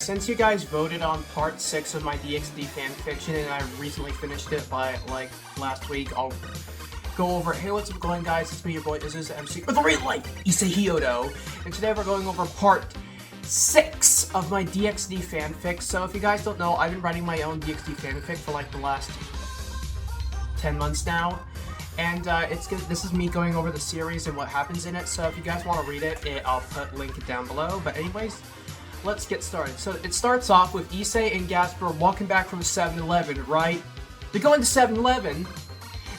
Since you guys voted on part 6 of my DxD fanfiction, and I recently finished it by, like, last week, I'll go over it. Hey, what's up going, guys? It's me, your boy, this is MC, with the real life, Issei Hyodo, and today we're going over part 6 of my DxD fanfic. So if you guys don't know, I've been writing my own DxD fanfic for, like, the last 10 months now. And it's good. This is me going over the series and what happens in it, so if you guys want to read it, I'll put a link down below. But anyways, let's get started. So it starts off with Issei and Gasper walking back from 7-Eleven, right? They're going to 7-Eleven,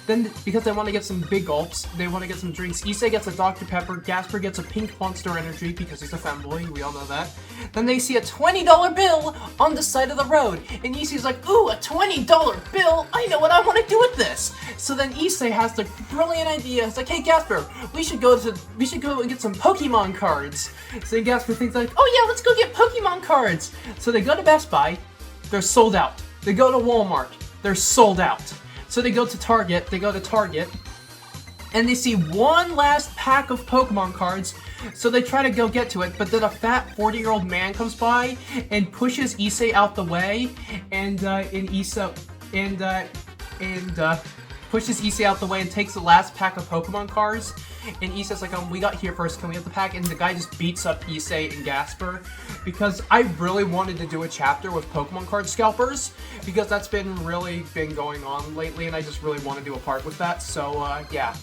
then because they want to get some big gulps, they want to get some drinks. Issei gets a Dr. Pepper, Gasper gets a pink Monster Energy because he's a fanboy, we all know that. Then they see a $20 bill on the side of the road, and Issei's like, ooh, a $20 bill? I know what I want to do with this! So then Issei has the brilliant idea, it's like, hey Gasper, we should go and get some Pokemon cards. So then Gasper thinks like, oh yeah, let's go get Pokemon cards! So they go to Best Buy, they're sold out. They go to Walmart, they're sold out. So they go to Target, and they see one last pack of Pokemon cards, so they try to go get to it, but then a fat 40-year-old man comes by and pushes Issei out the way, and pushes Issei out the way and takes the last pack of Pokemon cards, and Issei's like, we got here first, can we have the pack? And the guy just beats up Issei and Gasper, because I really wanted to do a chapter with Pokemon card scalpers, because that's been going on lately, and I just really want to do a part with that, so yeah.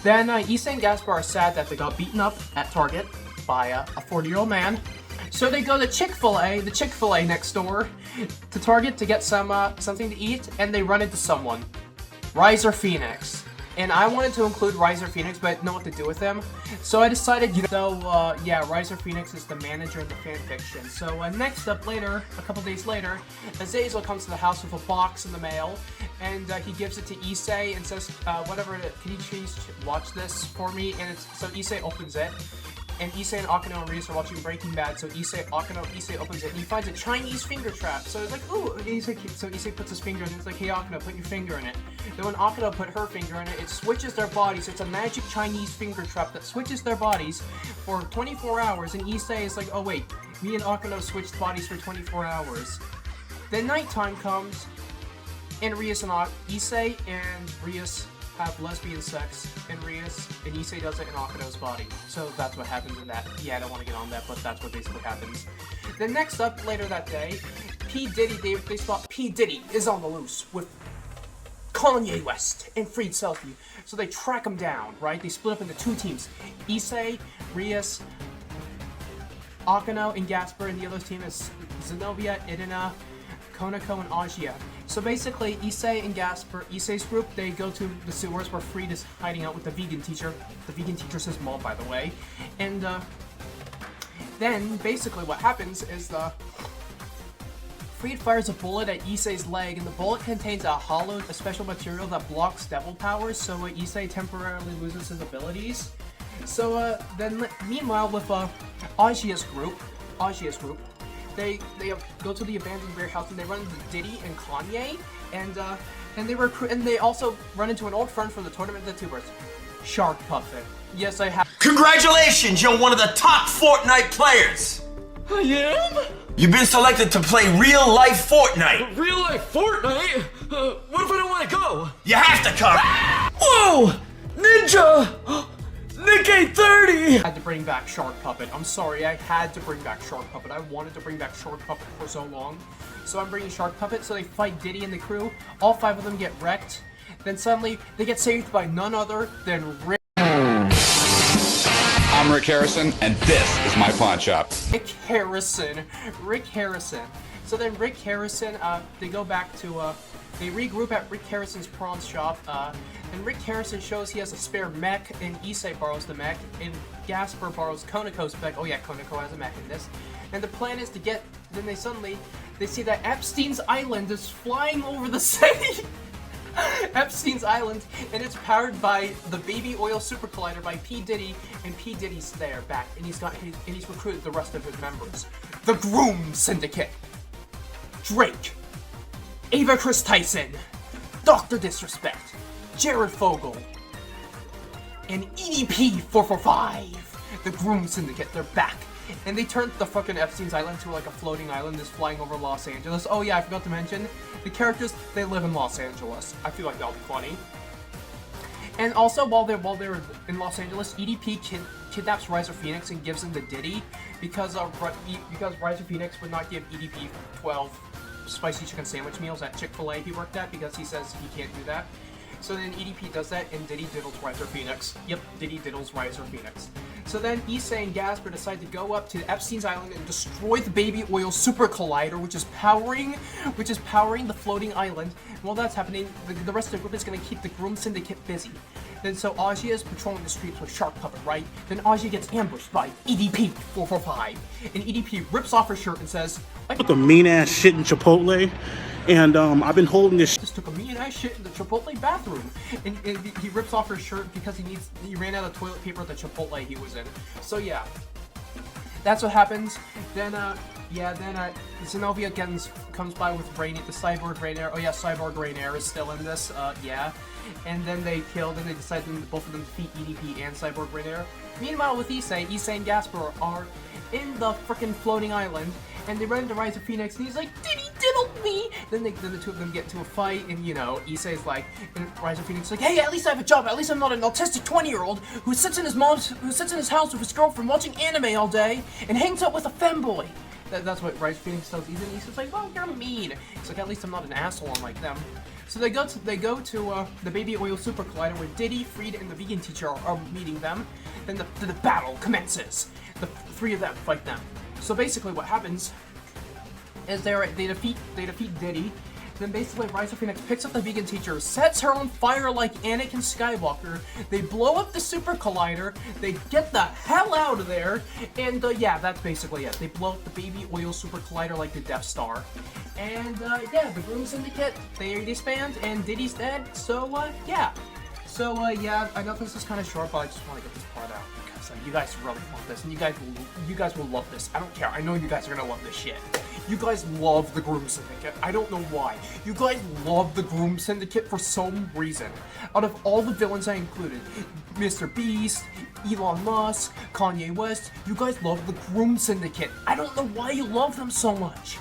Then Issei and Gasper are sad that they got beaten up at Target by a 40-year-old man. So they go to Chick-fil-A, the Chick-fil-A next door, to Target to get something to eat, and they run into someone. Riser Phoenix. And I wanted to include Riser Phoenix, but I didn't know what to do with him. So I decided, yeah, Riser Phoenix is the manager in the fanfiction. So next up later, a couple days later, Azazel comes to the house with a box in the mail, and he gives it to Issei and says, can you please watch this for me? And so Issei opens it, and Issei and Akano and Rias are watching Breaking Bad, so Issei opens it, and he finds a Chinese finger trap. So it's like, ooh, so Issei puts his finger in it, and it's like, hey Akano, put your finger in it. Then when Akano put her finger in it, it switches their bodies, so it's a magic Chinese finger trap that switches their bodies for 24 hours, and Issei is like, oh wait, me and Akano switched bodies for 24 hours. Then nighttime comes, and Issei and Rias have lesbian sex, and Issei does it in Akano's body. So that's what happens in that. Yeah, I don't want to get on that, but that's what basically happens. Then next up, later that day, they spot P. Diddy is on the loose with Kanye West and Freed Selfie. So they track him down, right? They split up into two teams. Issei, Rias, Akano, and Gasper, and the other team is Zenobia, Idina, Konako, and Agia. So basically, Issei and Gasper, Issei's group, they go to the sewers where Freed is hiding out with the vegan teacher. The vegan teacher's his mom, by the way. And then, basically what happens is Freed fires a bullet at Issei's leg, and the bullet contains a special material that blocks devil powers, so Issei temporarily loses his abilities. So then, meanwhile, with Agia's group, They go to the abandoned warehouse and they run into Diddy and Kanye, and they also run into an old friend from the Tournament of the Tubers, Shark Puffin. Yes, I have. Congratulations, you're one of the top Fortnite players. I am? You've been selected to play real-life Fortnite. Real-life Fortnite? What if I don't want to go? You have to come. Whoa! Ninja! Nick 830! I had to bring back Shark Puppet. I'm sorry, I had to bring back Shark Puppet. I wanted to bring back Shark Puppet for so long. So I'm bringing Shark Puppet, so they fight Diddy and the crew. All 5 of them get wrecked. Then suddenly, they get saved by none other than Rick. I'm Rick Harrison, and this is my pawn shop. Rick Harrison. So then Rick Harrison, they go back to, they regroup at Rick Harrison's pawn shop, and Rick Harrison shows he has a spare mech, and Issei borrows the mech, and Gasper borrows Konako's mech. Oh yeah, Konako has a mech in this. And the plan is to get, then they see that Epstein's Island is flying over the city. Epstein's Island, and it's powered by the Baby Oil Super Collider by P. Diddy, and P. Diddy's there back, and he's recruited the rest of his members. The Groom Syndicate. Drake. Ava Chris Tyson. Dr. Disrespect. Jared Fogle. And EDP 445. The Groom Syndicate, they're back. And they turned the fucking Epstein's Island to like a floating island that's flying over Los Angeles. Oh yeah, I forgot to mention, the characters, they live in Los Angeles. I feel like that'll be funny. And also, while they're in Los Angeles, EDP kidnaps Riser Phoenix and gives him to Diddy because Riser Phoenix would not give EDP 12 spicy chicken sandwich meals at Chick-fil-A he worked at because he says he can't do that. So then EDP does that, and Diddy diddles Riser Phoenix. Yep, Diddy diddles Riser Phoenix. So then Issei and Gasper decide to go up to Epstein's Island and destroy the baby oil super collider, which is powering the floating island. And while that's happening, the rest of the group is going to keep the Groom Syndicate busy. Then so Aja is patrolling the streets with Shark Puppet, right? Then Aja gets ambushed by EDP 445, and EDP rips off her shirt and says, "I took a mean ass shit in Chipotle, and I've been holding this. Just took a mean ass shit in the Chipotle bathroom," and he rips off her shirt because he ran out of toilet paper at the Chipotle he was in. So yeah, that's what happens. Then Zenobia comes by with the cyborg Rainair. Oh yeah, cyborg Rainair is still in this. Yeah. And then they decide both of them defeat EDP and cyborg Rainair. Meanwhile, with Issei and Gasper are in the frickin' floating island, and they run into Riser Phoenix, and he's like, "Diddy diddled me!" Then the two of them get into a fight, and Issei's like, and Riser Phoenix is like, "Hey, at least I have a job. At least I'm not an autistic 20-year-old who sits in his house with his girlfriend watching anime all day and hangs out with a femboy." That's what Riser Phoenix tells Ethan. He's just like, "Well, you're mean." He's like, "At least I'm not an asshole unlike them." So they go to the Baby Oil Super Collider where Diddy, Frieda, and the vegan teacher are meeting them. Then the battle commences. The three of them fight them. So basically, what happens is they defeat Diddy. Then basically, Riser Phoenix picks up the vegan teacher, sets her on fire like Anakin Skywalker. They blow up the Super Collider. They get the hell out of there, and yeah, that's basically it. They blow up the Baby Oil Super Collider like the Death Star. And yeah, the Groom Syndicate, they disband, and Diddy's dead. So yeah. So yeah, I know this is kind of short, but I just want to get this part out because you guys really want this, and you guys will love this. I don't care. I know you guys are gonna love this shit. You guys love the Groom Syndicate. I don't know why. You guys love the Groom Syndicate for some reason. Out of all the villains I included, Mr. Beast, Elon Musk, Kanye West, you guys love the Groom Syndicate. I don't know why you love them so much.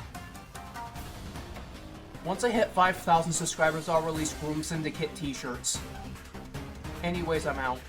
Once I hit 5,000 subscribers, I'll release Groom Syndicate t-shirts. Anyways, I'm out.